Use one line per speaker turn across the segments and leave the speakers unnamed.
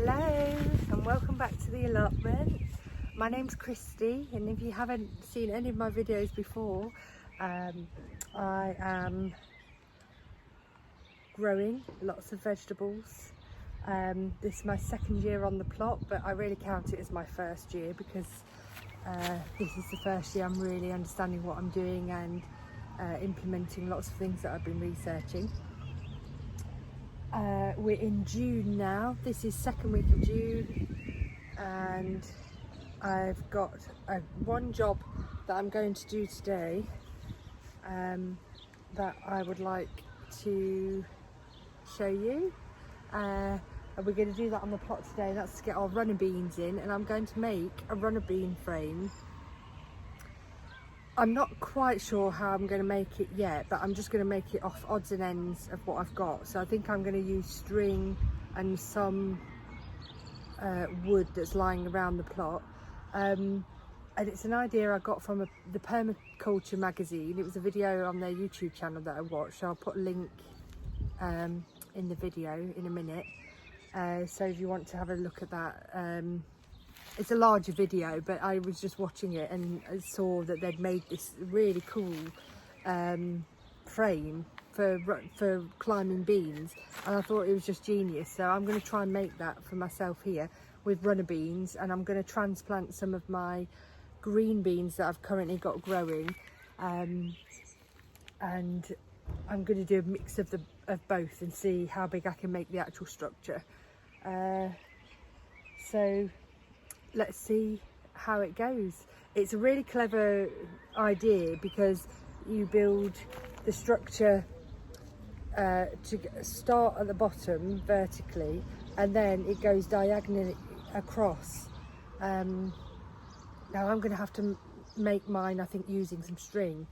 Hello and welcome back to the allotment. My name's Christy, and if you haven't seen any of my videos before, I am growing lots of vegetables. This is my second year on the plot, but I really count it as my first year because this is the first year I'm really understanding what I'm doing and implementing lots of things that I've been researching. We're in June now. This is second week of June, and I've got one job that I'm going to do today that I would like to show you. And we're going to do that on the plot today. That's to get our runner beans in, and I'm going to make a runner bean frame. I'm not quite sure how I'm going to make it yet, but I'm just going to make it off odds and ends of what I've got. So I think I'm going to use string and some wood that's lying around the plot. And it's an idea I got from the Permaculture magazine. It was a video on their YouTube channel that I watched. I'll put a link in the video in a minute. So if you want to have a look at that, it's a larger video, but I was just watching it and I saw that they'd made this really cool frame for climbing beans, and I thought it was just genius. So I'm going to try and make that for myself here with runner beans, and I'm going to transplant some of my green beans that I've currently got growing, and I'm going to do a mix of both and see how big I can make the actual structure. So let's see how it goes. It's a really clever idea because you build the structure to start at the bottom vertically, and then it goes diagonally across. Now I'm going to have to make mine, I think, using some string,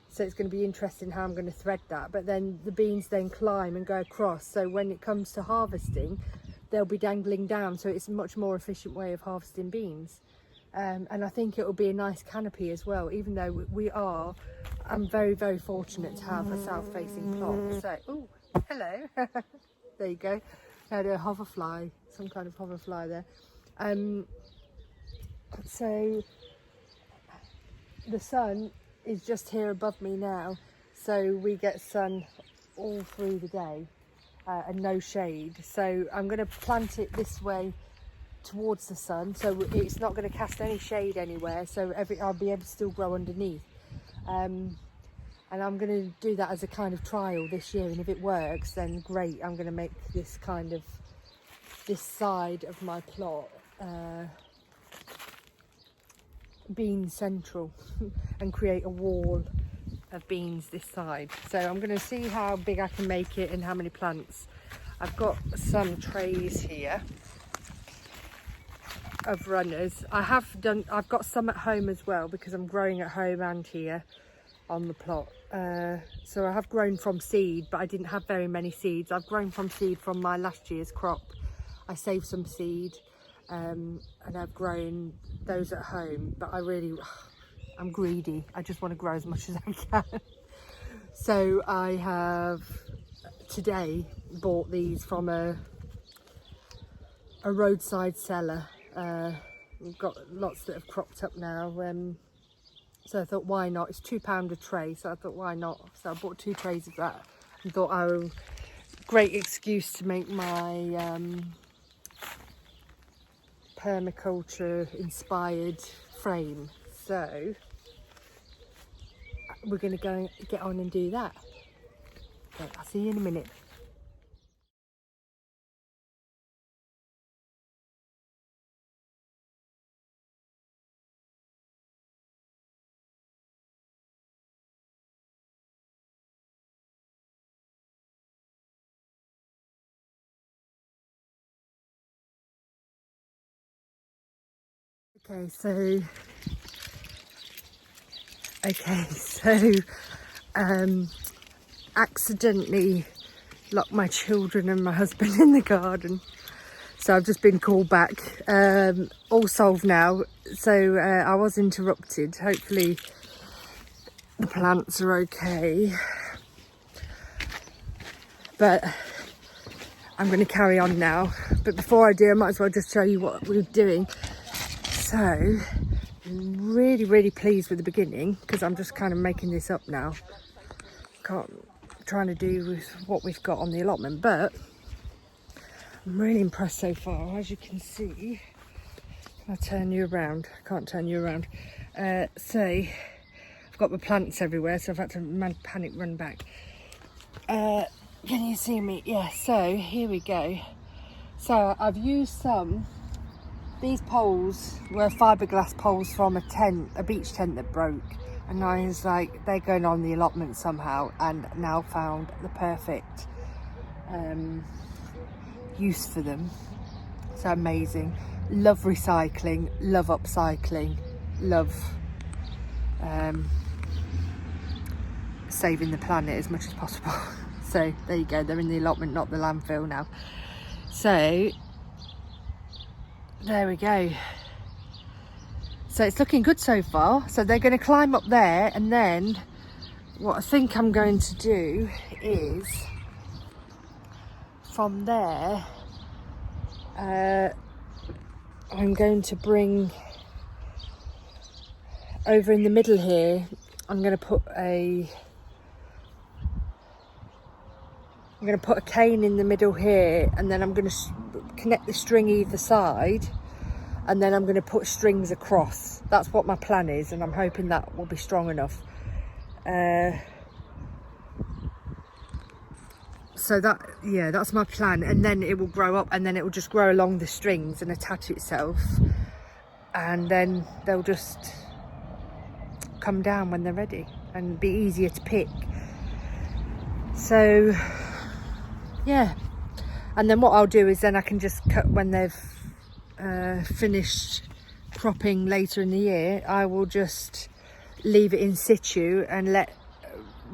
so it's going to be interesting how I'm going to thread that. But then the beans then climb and go across, so when it comes to harvesting they'll be dangling down, so it's a much more efficient way of harvesting beans. And I think it will be a nice canopy as well, even though I'm very, very fortunate to have a south-facing plot. So, oh, hello. There you go. I had a hoverfly, some kind of hoverfly there. So the sun is just here above me now, so we get sun all through the day. And no shade, so I'm going to plant it this way towards the sun, so it's not going to cast any shade anywhere, so I'll be able to still grow underneath. And I'm going to do that as a kind of trial this year, and if it works then great. I'm going to make this side of my plot bean central and create a wall of beans this side. So I'm going to see how big I can make it and how many plants. I've got some trays here of runners. I've got some at home as well because I'm growing at home and here on the plot. So I have grown from seed, but I didn't have very many seeds. I've grown from seed from my last year's crop. I saved some seed and I've grown those at home, but I'm greedy. I just want to grow as much as I can. So I have today bought these from a roadside seller. We've got lots that have cropped up now. So I thought, why not? It's £2 a tray, so I thought, why not? So I bought 2 trays of that and thought, oh, great excuse to make my permaculture inspired frame. So we're going to go and get on and do that. Okay, I'll see you in a minute. Okay, so accidentally locked my children and my husband in the garden, so I've just been called back. All solved now, so I was interrupted. Hopefully the plants are okay, but I'm going to carry on now. But before I do, I might as well just show you what we're doing. So, really, really pleased with the beginning, because I'm just kind of making this up now. Trying to do with what we've got on the allotment, but I'm really impressed so far. As you can see, can I turn you around? I can't turn you around. So, I've got my plants everywhere, so I've had to panic run back. Can you see me? Yeah, so here we go. So I've used these poles were fiberglass poles from a beach tent that broke. And I was like, they're going on the allotment somehow, and now found the perfect use for them. So amazing. Love recycling, love upcycling, love saving the planet as much as possible. So there you go, they're in the allotment, not the landfill now. So there we go. So it's looking good so far. So they're going to climb up there, and then what I think I'm going to do is from there I'm going to bring over in the middle here. I'm going to put a cane in the middle here, and then I'm going to connect the string either side, and then I'm going to put strings across. That's what my plan is, and I'm hoping that will be strong enough. So that's my plan, and then it will grow up, and then it will just grow along the strings and attach itself, and then they'll just come down when they're ready and be easier to pick. So yeah, and then what I'll do is then I can just cut when they've finished cropping later in the year. I will just leave it in situ and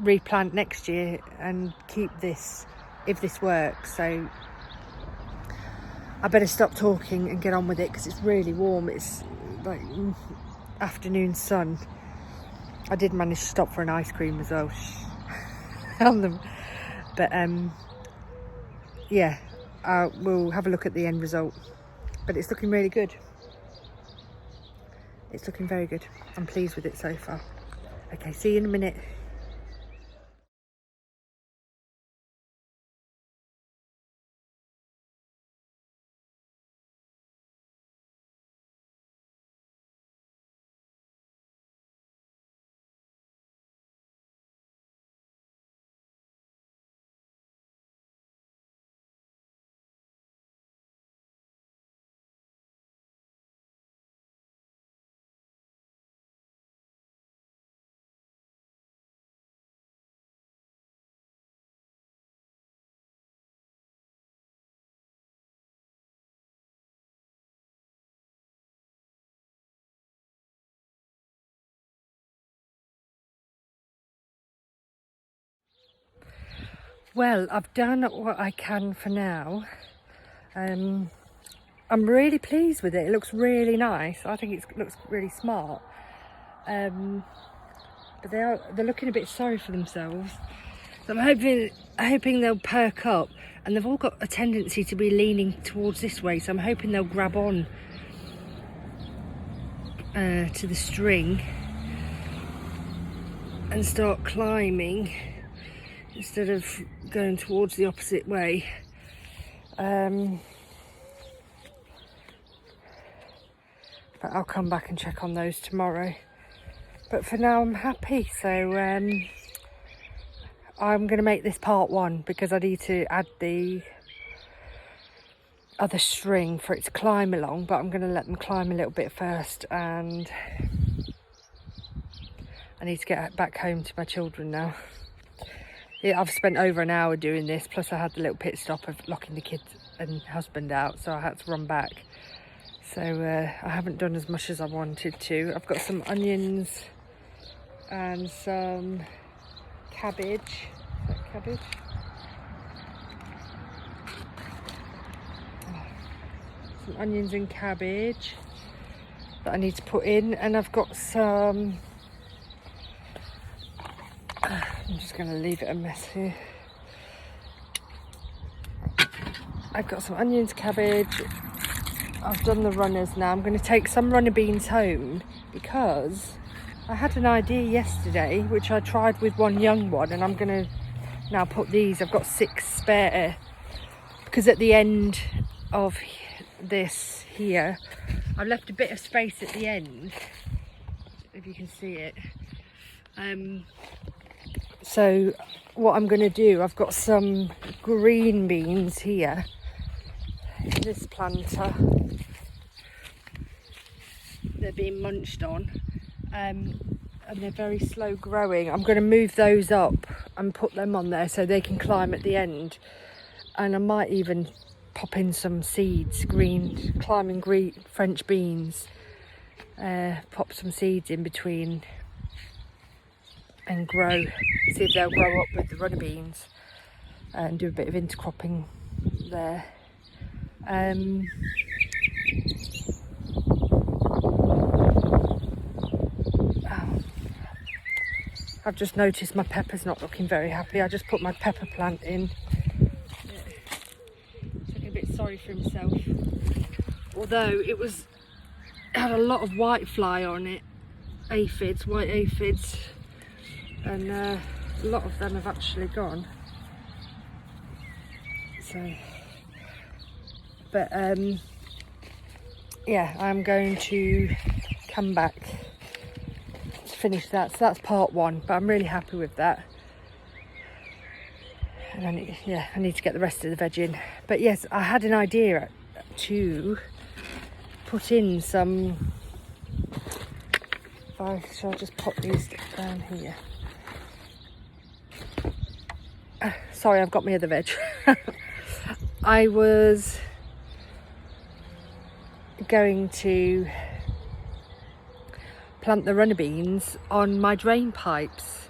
replant next year and keep this if this works. So I better stop talking and get on with it, because it's really warm. It's like afternoon sun. I did manage to stop for an ice cream as well on them, but yeah, we'll have a look at the end result. But it's looking really good. It's looking very good. I'm pleased with it so far. Okay, see you in a minute. Well, I've done what I can for now. I'm really pleased with it. It looks really nice. I think it looks really smart. But they're looking a bit sorry for themselves. So I'm hoping they'll perk up, and they've all got a tendency to be leaning towards this way. So I'm hoping they'll grab on to the string and start climbing instead of going towards the opposite way. But I'll come back and check on those tomorrow. But for now I'm happy. So I'm going to make this part 1, because I need to add the other string for it to climb along. But I'm going to let them climb a little bit first, and I need to get back home to my children now. Yeah, I've spent over an hour doing this, plus I had the little pit stop of locking the kids and husband out, so I had to run back. So I haven't done as much as I wanted to. I've got some onions and some cabbage. Is that cabbage? Some onions and cabbage that I need to put in, and I've got some... I'm just going to leave it a mess here. I've got some onions, cabbage. I've done the runners now. I'm going to take some runner beans home because I had an idea yesterday, which I tried with one young one, and I'm going to now put these. I've got 6 spare because at the end of this here, I've left a bit of space at the end, if you can see it. So what I'm going to do, I've got some green beans here in this planter. They're being munched on, and they're very slow growing. I'm going to move those up and put them on there so they can climb at the end, and I might even pop in some seeds, climbing green French beans, pop some seeds in between and grow, see if they'll grow up with the runner beans, and do a bit of intercropping there. I've just noticed my pepper's not looking very happy. I just put my pepper plant in. Looking a bit sorry for himself. Although it had a lot of white fly on it, aphids, white aphids, and a lot of them have actually gone. So, but yeah, I'm going to come back to finish that. So that's part 1, but I'm really happy with that. And I need to get the rest of the veg in. But yes, I had an idea to put in some. Shall I just pop these down here? Sorry, I've got my other veg. I was going to plant the runner beans on my drain pipes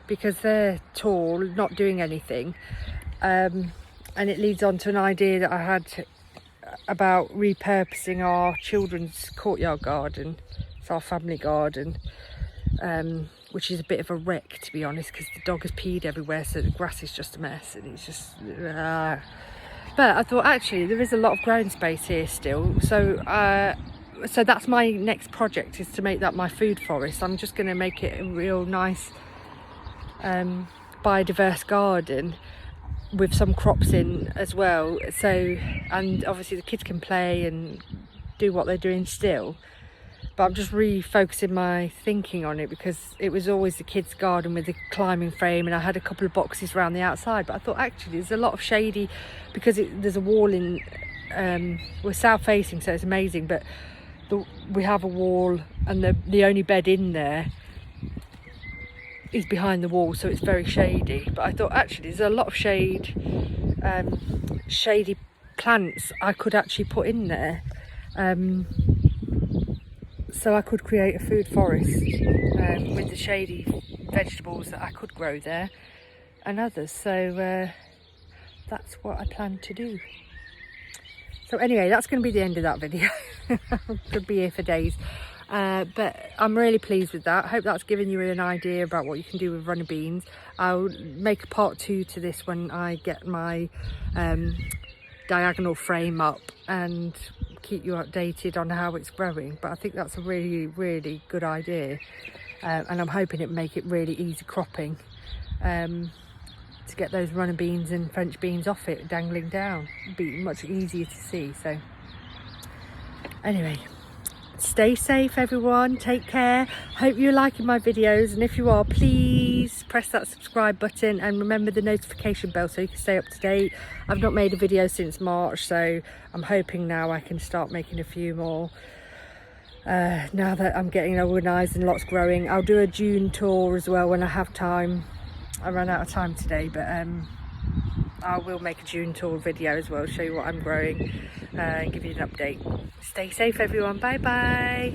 because they're tall, not doing anything, and it leads on to an idea that I had about repurposing our children's courtyard garden. It's our family garden, which is a bit of a wreck, to be honest, because the dog has peed everywhere, so the grass is just a mess, and it's just but I thought actually there is a lot of growing space here still, so that's my next project, is to make that my food forest. I'm just going to make it a real nice biodiverse garden with some crops in as well, so, and obviously the kids can play and do what they're doing still. But I'm just refocusing my thinking on it because it was always the kids' garden with the climbing frame, and I had a couple of boxes around the outside. But I thought actually there's a lot of shady because there's a wall in. We're south facing, so it's amazing. But we have a wall, and the only bed in there is behind the wall, so it's very shady. But I thought actually there's a lot of shady plants I could actually put in there. So I could create a food forest with the shady vegetables that I could grow there and others. So that's what I plan to do. So anyway, that's going to be the end of that video. Could be here for days. But I'm really pleased with that. I hope that's given you an idea about what you can do with runner beans. I'll make a part 2 to this when I get my diagonal frame up and keep you updated on how it's growing. But I think that's a really, really good idea, and I'm hoping it make it really easy cropping, to get those runner beans and French beans off it dangling down. It'd be much easier to see. So anyway, stay safe everyone, take care. Hope you're liking my videos, and if you are, please press that subscribe button and remember the notification bell so you can stay up to date. I've not made a video since March, so I'm hoping now I can start making a few more now that I'm getting organised and lots growing. I'll do a June tour as well when I have time. I ran out of time today, but I will make a June tour video as well, show you what I'm growing and give you an update. Stay safe everyone, bye bye.